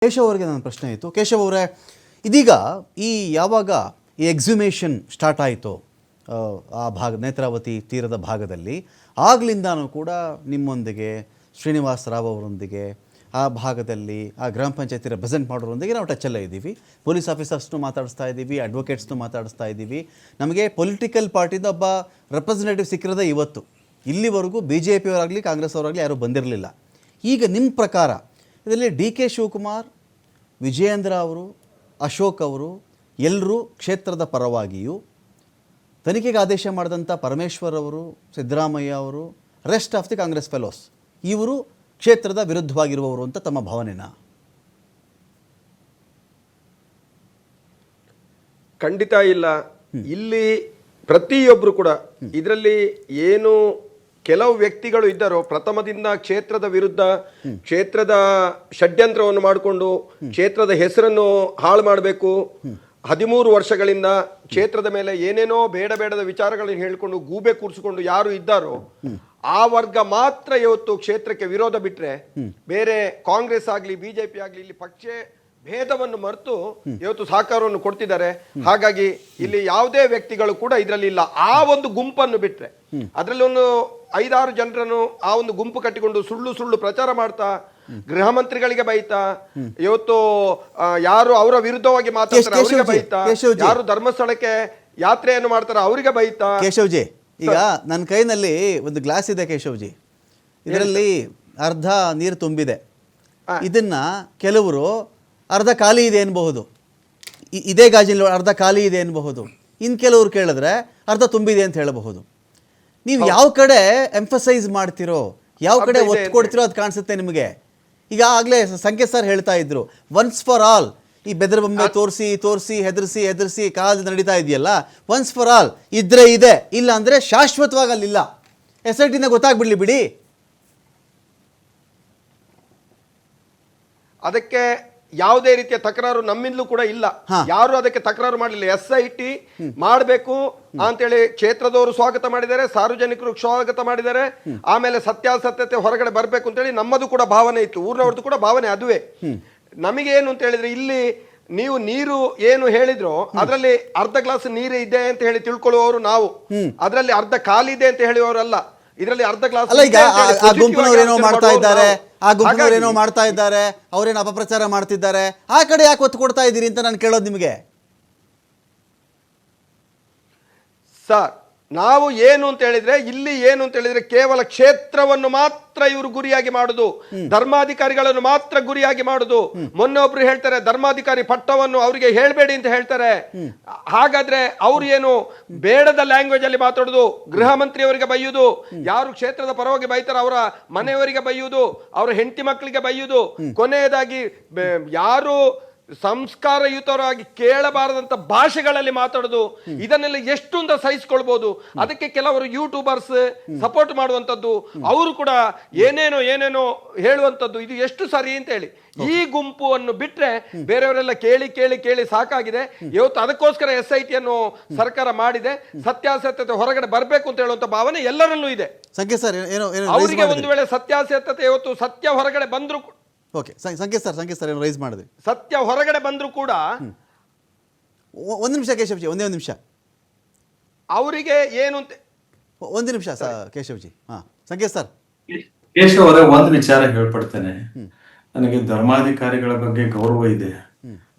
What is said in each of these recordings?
ಕೇಶವ್ ಅವರಿಗೆ ನನ್ನ ಪ್ರಶ್ನೆ ಇತ್ತು. ಕೇಶವ್ ಅವರೇ, ಇದೀಗ ಯಾವಾಗ ಈ ಎಕ್ಸಿಮೇಷನ್ ಸ್ಟಾರ್ಟ್ ಆಯಿತು ಆ ನೇತ್ರಾವತಿ ತೀರದ ಭಾಗದಲ್ಲಿ, ಆಗ್ಲಿಂದಾನೂ ಕೂಡ ನಿಮ್ಮೊಂದಿಗೆ ಶ್ರೀನಿವಾಸ್ ರಾವ್ ಅವರೊಂದಿಗೆ ಆ ಭಾಗದಲ್ಲಿ ಆ ಗ್ರಾಮ ಪಂಚಾಯತಿ ರೆಪ್ರೆಸೆಂಟ್ ಮಾಡೋರೊಂದಿಗೆ ನಾವು ಟಚಲ್ಲೇ ಇದ್ದೀವಿ. ಪೊಲೀಸ್ ಆಫೀಸರ್ಸ್ನು ಮಾತಾಡಿಸ್ತಾ ಇದ್ದೀವಿ, ಅಡ್ವೊಕೇಟ್ಸ್ನು ಮಾತಾಡಿಸ್ತಾ ಇದ್ದೀವಿ. ನಮಗೆ ಪೊಲಿಟಿಕಲ್ ಪಾರ್ಟಿಯಿಂದ ಒಬ್ಬ ರೆಪ್ರೆಸೆಂಟೇಟಿವ್ ಸಿಕ್ಕಿರೋದೇ ಇವತ್ತು. ಇಲ್ಲಿವರೆಗೂ BJP ಅವರಾಗಲಿ ಕಾಂಗ್ರೆಸ್ ಅವರಾಗಲಿ ಯಾರೂ ಬಂದಿರಲಿಲ್ಲ. ಈಗ ನಿಮ್ಮ ಪ್ರಕಾರ ಇದರಲ್ಲಿ DK ಶಿವಕುಮಾರ್, ವಿಜಯೇಂದ್ರ ಅವರು, ಅಶೋಕ್ ಅವರು ಎಲ್ಲರೂ ಕ್ಷೇತ್ರದ ಪರವಾಗಿಯೂ, ತನಿಖೆಗೆ ಆದೇಶ ಮಾಡಿದಂಥ ಪರಮೇಶ್ವರ್ ಅವರು, ಸಿದ್ದರಾಮಯ್ಯ ಅವರು, rest of the Congress fellows ಇವರು ಕ್ಷೇತ್ರದ ವಿರುದ್ಧವಾಗಿರುವವರು ಅಂತ ತಮ್ಮ ಭಾವನೆನಾ? ಖಂಡಿತ ಇಲ್ಲ. ಇಲ್ಲಿ ಪ್ರತಿಯೊಬ್ಬರು ಕೂಡ ಇದರಲ್ಲಿ ಏನು ಕೆಲವು ವ್ಯಕ್ತಿಗಳು ಇದ್ದಾರೋ ಪ್ರಥಮದಿಂದ ಕ್ಷೇತ್ರದ ವಿರುದ್ಧ ಕ್ಷೇತ್ರದ ಷಡ್ಯಂತ್ರವನ್ನು ಮಾಡಿಕೊಂಡು ಕ್ಷೇತ್ರದ ಹೆಸರನ್ನು ಹಾಳು ಮಾಡಬೇಕು, 13 ವರ್ಷಗಳಿಂದ ಕ್ಷೇತ್ರದ ಮೇಲೆ ಏನೇನೋ ಬೇಡದ ವಿಚಾರಗಳನ್ನು ಹೇಳಿಕೊಂಡು ಗೂಬೆ ಕೂರಿಸಿಕೊಂಡು ಯಾರು ಇದ್ದಾರೋ ಆ ವರ್ಗ ಮಾತ್ರ ಇವತ್ತು ಕ್ಷೇತ್ರಕ್ಕೆ ವಿರೋಧ ಬಿಟ್ರೆ ಬೇರೆ ಕಾಂಗ್ರೆಸ್ ಆಗ್ಲಿ BJP ಆಗ್ಲಿ ಇಲ್ಲಿ ಪಕ್ಷ ಭೇದವನ್ನು ಮರೆತು ಇವತ್ತು ಸಹಕಾರವನ್ನು ಕೊಡ್ತಿದ್ದಾರೆ. ಹಾಗಾಗಿ ಇಲ್ಲಿ ಯಾವುದೇ ವ್ಯಕ್ತಿಗಳು ಕೂಡ ಇದರಲ್ಲಿ ಇಲ್ಲ. ಆ ಒಂದು ಗುಂಪನ್ನು ಬಿಟ್ರೆ ಅದರಲ್ಲಿ ಒಂದು 5-6 ಜನರನ್ನು ಆ ಒಂದು ಗುಂಪು ಕಟ್ಟಿಕೊಂಡು ಸುಳ್ಳು ಪ್ರಚಾರ ಮಾಡ್ತಾ ಗೃಹ ಮಂತ್ರಿಗಳಿಗೆ ಬೈತಾ, ಇವತ್ತು ಯಾರು ಅವರ ವಿರುದ್ಧವಾಗಿ ಮಾತಾಡ್ತಾರೆ ಅವರಿಗೆ ಬೈತಾ, ಯಾರು ಧರ್ಮಸ್ಥಳಕ್ಕೆ ಯಾತ್ರೆಯನ್ನು ಮಾಡ್ತಾರೆ ಅವರಿಗೆ ಬೈತಾ. ಕೇಶವ್ಜಿ, ಈಗ ನನ್ನ ಕೈನಲ್ಲಿ ಒಂದು ಗ್ಲಾಸ್ ಇದೆ ಕೇಶವ್ಜಿ, ಇದರಲ್ಲಿ ಅರ್ಧ ನೀರು ತುಂಬಿದೆ. ಇದನ್ನ ಕೆಲವರು ಅರ್ಧ ಖಾಲಿ ಇದೆ ಎನ್ನಬಹುದು, ಇದೇ ಗಾಜಿನ ಅರ್ಧ ಖಾಲಿ ಇದೆ ಎನ್ನಬಹುದು. ಇನ್ನು ಕೆಲವರು ಕೇಳಿದ್ರೆ ಅರ್ಧ ತುಂಬಿದೆ ಅಂತ ಹೇಳಬಹುದು. ನೀವು ಯಾವ ಕಡೆ ಎಂಫಸೈಸ್ ಮಾಡ್ತಿರೋ, ಯಾವ ಕಡೆ ಒತ್ತು ಕೊಡ್ತಿರೋ ಅದು ಕಾಣಿಸುತ್ತೆ ನಿಮಗೆ. ಈಗ ಆಗಲೇ ಸಂಕೇತ್ ಸರ್ ಹೇಳ್ತಾ ಇದ್ರು, ಒನ್ಸ್ ಫಾರ್ ಆಲ್ ಈ ಬೆದರ ಬೊಂಬೆ ತೋರಿಸಿ ಹೆದರಿಸಿ ಕಾಲದಿಂದ ನಡೀತಾ ಇದೆಯಲ್ಲ, ಒನ್ಸ್ ಫಾರ್ ಆಲ್ ಇದ್ರೆ ಇದೆ, ಇಲ್ಲ ಅಂದರೆ ಶಾಶ್ವತವಾಗಿ ಅಲ್ಲಿಲ್ಲ. SITನ ಗೊತ್ತಾಗ್ಬಿಡ್ಲಿ ಬಿಡಿ. ಅದಕ್ಕೆ ಯಾವುದೇ ರೀತಿಯ ತಕರಾರು ನಮ್ಮಿಂದಲೂ ಕೂಡ ಇಲ್ಲ, ಯಾರು ಅದಕ್ಕೆ ತಕರಾರು ಮಾಡಲಿಲ್ಲ. SIT ಮಾಡಬೇಕು ಅಂತೇಳಿ ಕ್ಷೇತ್ರದವರು ಸ್ವಾಗತ ಮಾಡಿದ್ದಾರೆ, ಸಾರ್ವಜನಿಕರು ಸ್ವಾಗತ ಮಾಡಿದ್ದಾರೆ. ಆಮೇಲೆ ಸತ್ಯಾಸತ್ಯತೆ ಹೊರಗಡೆ ಬರಬೇಕು ಅಂತೇಳಿ ನಮ್ಮದು ಕೂಡ ಭಾವನೆ ಇತ್ತು, ಊರಿನವ್ರದ್ದು ಕೂಡ ಭಾವನೆ ಅದುವೇ. ನಮಗೆ ಏನು ಅಂತ ಹೇಳಿದ್ರೆ, ಇಲ್ಲಿ ನೀವು ನೀರು ಏನು ಹೇಳಿದ್ರು ಅದರಲ್ಲಿ ಅರ್ಧ ಗ್ಲಾಸ್ ನೀರು ಇದೆ ಅಂತ ಹೇಳಿ ತಿಳ್ಕೊಳ್ಳುವವರು ನಾವು, ಅದರಲ್ಲಿ ಅರ್ಧ ಖಾಲಿ ಇದೆ ಅಂತ ಹೇಳುವವರಲ್ಲ. ಇದರಲ್ಲಿ ಅರ್ಧ ಗ್ಲಾಸ್ ಗುಂಪಿನವರೇನೋ ಮಾಡ್ತಾ ಇದ್ದಾರೆ, ಅವರೇನು ಅಪಪ್ರಚಾರ ಮಾಡ್ತಿದ್ದಾರೆ, ಆ ಕಡೆ ಯಾಕೆ ಒತ್ತು ಕೊಡ್ತಾ ಇದ್ದೀರಿ ಅಂತ ನಾನು ಕೇಳೋದು ನಿಮಗೆ. ಸರ್, ನಾವು ಏನು ಅಂತ ಹೇಳಿದ್ರೆ, ಇಲ್ಲಿ ಏನು ಅಂತ ಹೇಳಿದ್ರೆ ಕೇವಲ ಕ್ಷೇತ್ರವನ್ನು ಮಾತ್ರ ಇವರು ಗುರಿಯಾಗಿ ಮಾಡುದು, ಧರ್ಮಾಧಿಕಾರಿಗಳನ್ನು ಮಾತ್ರ ಗುರಿಯಾಗಿ ಮಾಡುದು. ಮೊನ್ನೆ ಒಬ್ರು ಹೇಳ್ತಾರೆ ಧರ್ಮಾಧಿಕಾರಿ ಪಟ್ಟವನ್ನು ಅವರಿಗೆ ಹೇಳ್ಬೇಡಿ ಅಂತ ಹೇಳ್ತಾರೆ. ಹಾಗಾದ್ರೆ ಅವ್ರು ಏನು ಬೇಡದ ಲ್ಯಾಂಗ್ವೇಜ್ ಅಲ್ಲಿ ಮಾತಾಡುದು, ಗೃಹ ಮಂತ್ರಿಯವರಿಗೆ ಬೈಯುವುದು, ಯಾರು ಕ್ಷೇತ್ರದ ಪರವಾಗಿ ಬೈತಾರ ಅವರ ಮನೆಯವರಿಗೆ ಬೈಯುವುದು, ಅವರ ಹೆಂಡತಿ ಮಕ್ಕಳಿಗೆ ಬೈಯುವುದು, ಕೊನೆಯದಾಗಿ ಯಾರು ಸಂಸ್ಕಾರಯುತರಾಗಿ ಕೇಳಬಾರದಂತ ಭಾಷೆಗಳಲ್ಲಿ ಮಾತಾಡೋದು, ಇದನ್ನೆಲ್ಲ ಎಷ್ಟು ಅಂತ ಸಹಿಸಿಕೊಳ್ಬಹುದು. ಅದಕ್ಕೆ ಕೆಲವರು ಯೂಟ್ಯೂಬರ್ಸ್ ಸಪೋರ್ಟ್ ಮಾಡುವಂತದ್ದು, ಅವರು ಕೂಡ ಏನೇನೋ ಹೇಳುವಂತದ್ದು, ಇದು ಎಷ್ಟು ಸರಿ ಅಂತ ಹೇಳಿ. ಈ ಗುಂಪನ್ನು ಬಿಟ್ರೆ ಬೇರೆಯವರೆಲ್ಲ ಕೇಳಿ ಸಾಕಾಗಿದೆ. ಇವತ್ತು ಅದಕ್ಕೋಸ್ಕರ SIT ಅನ್ನು ಸರ್ಕಾರ ಮಾಡಿದೆ, ಸತ್ಯಾಸತ್ಯತೆ ಹೊರಗಡೆ ಬರಬೇಕು ಅಂತ ಹೇಳುವಂತ ಭಾವನೆ ಎಲ್ಲರಲ್ಲೂ ಇದೆ. ಅವರಿಗೆ ಒಂದು ವೇಳೆ ಸತ್ಯಾಸತ್ಯತೆ ಇವತ್ತು ಸತ್ಯ ಹೊರಗಡೆ ಬಂದ್ರು, ಓಕೆ ಸಂಕೇತ್ ಸರ್ ಏನು ರೈಸ್ ಮಾಡಿದ್ರಿ, ಸತ್ಯ ಹೊರಗಡೆ ಬಂದ್ರು ಕೂಡ ಒಂದು ನಿಮಿಷ ಕೇಶವ್ಜಿ, ಒಂದೇ ಒಂದು ನಿಮಿಷ ಅವರಿಗೆ ಏನು ಅಂತ ಒಂದು ನಿಮಿಷ ಕೇಶವ್ಜಿ. ಸಂಕೇತ್ ಸರ್. ಕೇಶವ್ ಅವರೇ, ಒಂದು ವಿಚಾರ ಹೇಳ್ಪಡ್ತೇನೆ. ನನಗೆ ಧರ್ಮಾಧಿಕಾರಿಗಳ ಬಗ್ಗೆ ಗೌರವ ಇದೆ,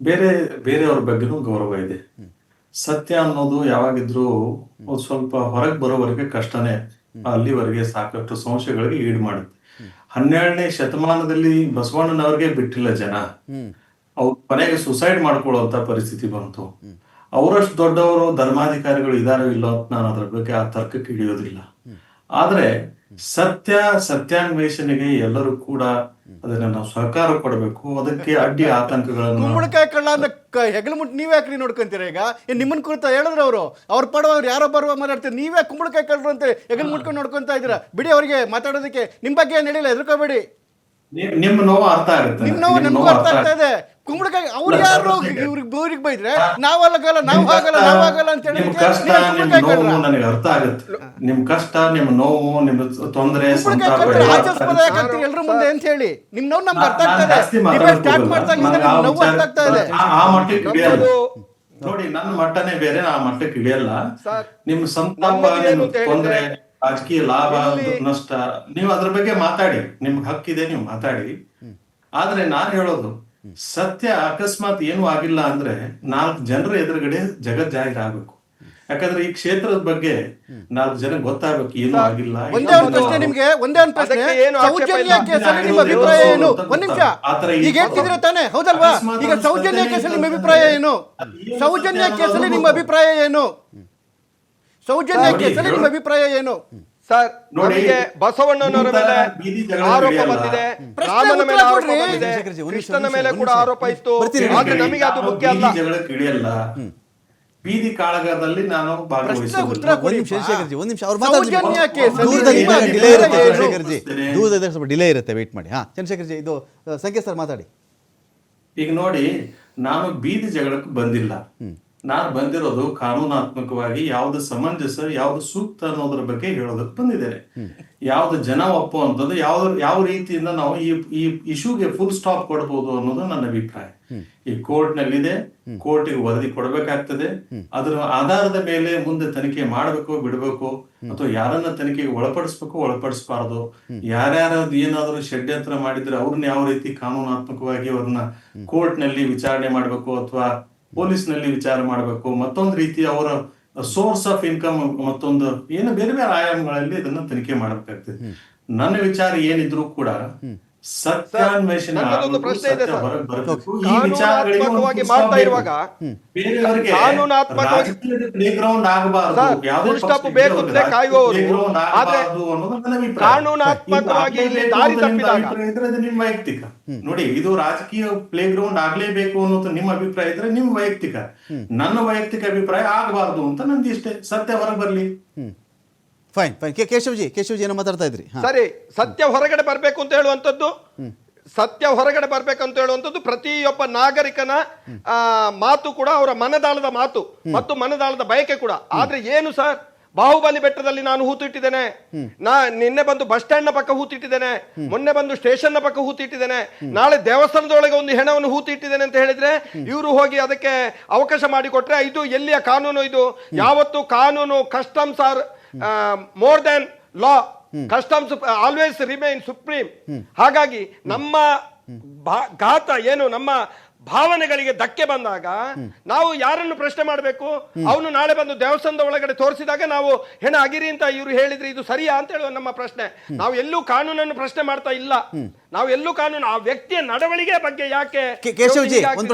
ಬೇರೆಯವ್ರ ಬಗ್ಗೆನೂ ಗೌರವ ಇದೆ. ಸತ್ಯ ಅನ್ನೋದು ಯಾವಾಗಿದ್ರು ಸ್ವಲ್ಪ ಹೊರಗೆ ಬರೋವರೆಗೆ ಕಷ್ಟನೇ, ಅಲ್ಲಿವರೆಗೆ ಸಾಕಷ್ಟು ಸಂಶಯಗಳಿಗೆ ಈಡು ಮಾಡುತ್ತೆ. 12ನೇ ಶತಮಾನದಲ್ಲಿ ಬಸವಣ್ಣನವ್ರಿಗೆ ಬಿಟ್ಟಿಲ್ಲ ಜನ, ಅವ್ರ ಕೊನೆಗೆ ಸುಸೈಡ್ ಮಾಡ್ಕೊಳ್ಳುವಂತ ಪರಿಸ್ಥಿತಿ ಬಂತು. ಅವರಷ್ಟು ದೊಡ್ಡವರು ಧರ್ಮಾಧಿಕಾರಿಗಳು ಇದಾರೋ ಇಲ್ಲ ಅಂತ ನಾನು ಅದ್ರ ಬಗ್ಗೆ ಆ ತರ್ಕಕ್ಕೆ ಹಿಡಿಯೋದಿಲ್ಲ. ಆದ್ರೆ ಸತ್ಯಾನ್ವೇಷಣೆಗೆ ಎಲ್ಲರೂ ಕೂಡ ಅದನ್ನ ನಾವು ಸಹಕಾರ ಕೊಡಬೇಕು. ಅದಕ್ಕೆ ಅಡ್ಡಿ ಆತಂಕಗಳನ್ನು ಕುಂಬಳಕಾಯಿ ಕಳ್ಳ ಹೆಗಲು ಮುಟ್ಟು ನೀವೇ ಯಾಕ್ರಿ ನೋಡ್ಕೊಂತೀರ? ಈಗ ನಿಮ್ಮನ್ ಕುರಿತ ಹೇಳಿದ್ರು ಅವ್ರ ಪಡವ್ರು ಯಾರೋ ಬರುವ ಮಾತಾಡ್ತೀರಿ, ನೀವೇ ಕುಂಬಳಕಾಯಿ ಕಳ್ಳರು ಅಂತ ಹೆಗಲು ಮುಟ್ಕೊಂಡು ನೋಡ್ಕೊಂತ ಇದ್ದೀರಾ. ಬಿಡಿ, ಅವರಿಗೆ ಮಾತಾಡೋದಕ್ಕೆ ನಿಮ್ ಬಗ್ಗೆ ಏನ್ ಹೇಳಿಲ್ಲ, ಹೆದರ್ಕೋಬೇಡಿ. ನಿಮ್ಮ ನೋವು ಅರ್ಥ ಆಗುತ್ತೆ, ನಿಮ್ ನೋವು ನಮಗೂ ಅರ್ಥ ಆಗ್ತಾ ಇದೆ. ಕುಂಬಳಕಾಯಿ ಅವ್ರು ಯಾರು ಇವ್ರಿಗೆ ಬೈದ್ರೆ ನಾವಲ್ಲ ನಾವು ಆಗಲ್ಲ ಅಂತ ಹೇಳಿ ನಿಮ್ ಕಷ್ಟ ನಿಮ್ ನೋವು ನನಗೆ ಅರ್ಥ ಆಗುತ್ತೆ. ನಿಮ್ ಕಷ್ಟ, ನಿಮ್ ನೋವು, ನಿಮ್ ತೊಂದರೆ, ಸಂತಾಪ ಹಾಸ್ಯಾಸ್ಪದ ಯಾಕಂತೀರಿ ಎಲ್ರ ಮುಂದೆ ಅಂತ ಹೇಳಿ ನಿಮ್ ನೋವು ನಮ್ಗೆ ಅರ್ಥ ಆಗ್ತಾ ಇದೆ. ಸ್ಟಾರ್ಟ್ ಮಾಡ್ದಂಗಿಂದ ನೋವು ಅರ್ಥ ಆಗ್ತಾ ಇದೆ. ಆ ಮಟ್ಟಕ್ಕೆ ಇಳಿಯಲ್ಲ ನೋಡಿ, ನನ್ನ ಮಟ್ಟನೇ ಬೇರೆ, ಆ ಮಟ್ಟಕ್ಕೆ ಇಳಿಯಲ್ಲ. ನಿಮ್ ಸಂತಾಪ, ನಿಮ್ ತೊಂದರೆ, ರಾಜಕೀಯ ಲಾಭ ನಷ್ಟ, ನೀವು ಅದ್ರ ಬಗ್ಗೆ ಮಾತಾಡಿ, ನಿಮ್ಗೆ ಹಕ್ಕಿದೆ, ನೀವು ಮಾತಾಡಿ. ಆದ್ರೆ ನಾನ್ ಹೇಳೋದು, ಸತ್ಯ ಅಕಸ್ಮಾತ್ ಏನು ಆಗಿಲ್ಲ ಅಂದ್ರೆ 4 ಜನರ ಎದುರುಗಡೆ ಜಗತ್ ಜಾಹೀರಾಗಬೇಕು. ಯಾಕಂದ್ರೆ ಈ ಕ್ಷೇತ್ರದ ಬಗ್ಗೆ 4 ಜನ ಗೊತ್ತಾಗಬೇಕು ಏನು ಆಗಿಲ್ಲ. ಒಂದೇ ಒಂದು ಪ್ರಶ್ನೆ ನಿಮ್ಗೆ, ಒಂದೇ ಒಂದು ಪ್ರಶ್ನೆ, ಸೌಜನ್ಯ ಕೇಸಲ್ಲಿ ನಿಮ್ಮ ಅಭಿಪ್ರಾಯ ಏನು? ಒಂದ್ ನಿಮಿಷ, ಈಗ ಹೇಳ್ತಿದ್ರೆ ತಾನೆ, ಹೌದಲ್ವಾ? ಈಗ ಸೌಜನ್ಯ ಕೇಸಲ್ಲಿ ನಿಮ್ಮ ಅಭಿಪ್ರಾಯ ಏನು? ಸೌಜನ್ಯ ಕೇಸಲ್ಲಿ ನಿಮ್ಮ ಅಭಿಪ್ರಾಯ ಏನು? ಸೌಜನ್ಯ ಕೇಸಲ್ಲಿ ನಿಮ್ಮ ಅಭಿಪ್ರಾಯ ಏನು? ಸರ್, ನಮಗೆ ಬಸವಣ್ಣನವರ ಮೇಲೆ ಆರೋಪ ಬಂದಿದೆ, ರಾಮನ ಮೇಲೆ ಆರೋಪ ಬಂದಿದೆ, ಕೃಷ್ಣನ ಮೇಲೆ ಕೂಡ ಆರೋಪ ಇತ್ತು. ಆದ್ರೆ ನಮಗೆ ಅದು ಮುಖ್ಯ ಅಲ್ಲ. ಇಳಿಯಲ್ಲ. ಬೀದಿ ಕಾಳಗದಲ್ಲಿ ನಾನು ಭಾಗವಹಿಸುವುದಿಲ್ಲ. ಒಂದ್ ನಿಮಿಷ ಅವ್ರು ದೂರದಲ್ಲಿ ಸ್ವಲ್ಪ ಡಿಲೇ ಇರುತ್ತೆ, ವೇಟ್ ಮಾಡಿ. ಚಂದ್ರಶೇಖರ್ ಜಿ, ಇದು ಸಂಖ್ಯೆ ಸರ್ ಮಾತಾಡಿ. ಈಗ ನೋಡಿ, ನಾನು ಬೀದಿ ಜಗಳಕ್ಕೆ ಬಂದಿಲ್ಲ. ನಾನು ಬಂದಿರೋದು ಕಾನೂನಾತ್ಮಕವಾಗಿ ಯಾವ್ದು ಸಮಂಜಸ, ಯಾವ್ದು ಸೂಕ್ತ ಅನ್ನೋದ್ರ ಬಗ್ಗೆ ಹೇಳೋದಕ್ಕೆ ಬಂದಿದ್ದೇನೆ. ಯಾವ್ದು ಜನ ಒಪ್ಪುವಂಥದ್ದು, ಯಾವ ರೀತಿಯಿಂದ ನಾವು ಈ ಇಶ್ಯೂಗೆ ಫುಲ್ ಸ್ಟಾಪ್ ಕೊಡಬಹುದು ಅನ್ನೋದು ನನ್ನ ಅಭಿಪ್ರಾಯ. ಈ ಕೋರ್ಟ್ ನಲ್ಲಿದೆ, ಕೋರ್ಟಿಗೆ ವರದಿ ಕೊಡಬೇಕಾಗ್ತದೆ. ಅದರ ಆಧಾರದ ಮೇಲೆ ಮುಂದೆ ತನಿಖೆ ಮಾಡಬೇಕು, ಬಿಡಬೇಕು, ಅಥವಾ ಯಾರನ್ನ ತನಿಖೆಗೆ ಒಳಪಡಿಸ್ಬೇಕು, ಒಳಪಡಿಸಬಾರದು, ಯಾರ್ಯಾರ ಏನಾದ್ರು ಷಡ್ಯಂತ್ರ ಮಾಡಿದ್ರೆ ಅವ್ರನ್ನ ಯಾವ ರೀತಿ ಕಾನೂನಾತ್ಮಕವಾಗಿ ಅವ್ರನ್ನ ಕೋರ್ಟ್ ನಲ್ಲಿ ವಿಚಾರಣೆ ಮಾಡಬೇಕು ಅಥವಾ ಪೊಲೀಸ್ ನಲ್ಲಿ ವಿಚಾರ ಮಾಡಬೇಕು, ಮತ್ತೊಂದು ರೀತಿ ಅವರ ಸೋರ್ಸ್ ಆಫ್ ಇನ್ಕಮ್, ಮತ್ತೊಂದು ಏನು ಬೇರೆ ಬೇರೆ ಆಯಾಮಗಳಲ್ಲಿ ಇದನ್ನ ತನಿಖೆ ಮಾಡಬೇಕಾಗ್ತದೆ. ನನ್ನ ವಿಚಾರ ಏನಿದ್ರು ಕೂಡ ಸತ್ಯಾನ್ವೇಷಣೆ ಕಾನೂನಾತ್ಮಕವಾಗಿ ಮಾಡ್ತಾ ಇರುವಾಗ ಪ್ಲೇಗ್ರೌಂಡ್ ಆಗಬಾರದು, ಕಾನೂನಾತ್ಮಕವಾಗಿ ದಾರಿ ತಪ್ಪಿದಾಗ ನಿಮ್ ವೈಯಕ್ತಿಕ ನೋಡಿ, ಇದು ರಾಜಕೀಯ ಪ್ಲೇಗ್ರೌಂಡ್ ಆಗ್ಲೇಬೇಕು ಅನ್ನೋದು ನಿಮ್ಮ ಅಭಿಪ್ರಾಯ ಇದ್ರೆ ನಿಮ್ ವೈಯಕ್ತಿಕ. ನನ್ನ ವೈಯಕ್ತಿಕ ಅಭಿಪ್ರಾಯ ಆಗಬಾರದು ಅಂತ ನಂದು ಇಷ್ಟೇ. ಸತ್ಯ ಹೊರಗೆ ಬರ್ಲಿ. ಫೈನ್. ಕೇಶವ್ಜಿ ಏನೋ ಮಾತಾಡ್ತಾ ಇದ್ರಿ. ಸರಿ, ಸತ್ಯ ಹೊರಗಡೆ ಬರ್ಬೇಕು ಅಂತ ಹೇಳುವಂಥದ್ದು, ಸತ್ಯ ಹೊರಗಡೆ ಬರ್ಬೇಕಂತ ಹೇಳುವಂಥದ್ದು ಪ್ರತಿಯೊಬ್ಬ ನಾಗರಿಕನ ಮಾತು ಕೂಡ, ಅವರ ಮನದಾಳದ ಮಾತು ಮತ್ತು ಮನದಾಳದ ಬಯಕೆ ಕೂಡ. ಆದ್ರೆ ಏನು ಸರ್, ಬಾಹುಬಲಿ ಬೆಟ್ಟದಲ್ಲಿ ನಾನು ಹೂತಿಟ್ಟಿದ್ದೇನೆ, ನಿನ್ನೆ ಬಂದು ಬಸ್ ಸ್ಟ್ಯಾಂಡ್ ನ ಪಕ್ಕ ಹೂತಿಟ್ಟಿದ್ದೇನೆ, ಮೊನ್ನೆ ಬಂದು ಸ್ಟೇಷನ್ ನ ಪಕ್ಕ ಹೂತಿಟ್ಟಿದ್ದೇನೆ, ನಾಳೆ ದೇವಸ್ಥಾನದೊಳಗೆ ಒಂದು ಹೆಣವನ್ನು ಹೂತಿಟ್ಟಿದ್ದೇನೆ ಅಂತ ಹೇಳಿದ್ರೆ ಇವರು ಹೋಗಿ ಅದಕ್ಕೆ ಅವಕಾಶ ಮಾಡಿಕೊಟ್ರೆ ಇದು ಎಲ್ಲಿಯ ಕಾನೂನು? ಇದು ಯಾವತ್ತು ಕಾನೂನು, customs are more than law. Customs always remain supreme. ಹಾಗಾಗಿ ನಮ್ಮ ಘಾತ ಏನು, ನಮ್ಮ ಭಾವನೆಗಳಿಗೆ ಧಕ್ಕೆ ಬಂದಾಗ ನಾವು ಯಾರನ್ನು ಪ್ರಶ್ನೆ ಮಾಡಬೇಕು? ಅವನು ನಾಳೆ ಬಂದು ದೇವಸ್ಥಾನದ ಒಳಗಡೆ ತೋರಿಸಿದಾಗ ನಾವು ಹೆಣ ಅಗಿರಿ ಅಂತ ಇವರು ಹೇಳಿದ್ರೆ ಇದು ಸರಿಯಾ ಅಂತ ಹೇಳುವ ನಮ್ಮ ಪ್ರಶ್ನೆ. ನಾವು ಎಲ್ಲೂ ಕಾನೂನನ್ನು ಪ್ರಶ್ನೆ ಮಾಡ್ತಾ ಇಲ್ಲ. ನಾವು ಎಲ್ಲೂ ಕಾನೂನು, ಆ ವ್ಯಕ್ತಿಯ ನಡವಳಿಕೆ ಬಗ್ಗೆ ಯಾಕೆ ಕೇಶವ್ಜಿ ಒಂದು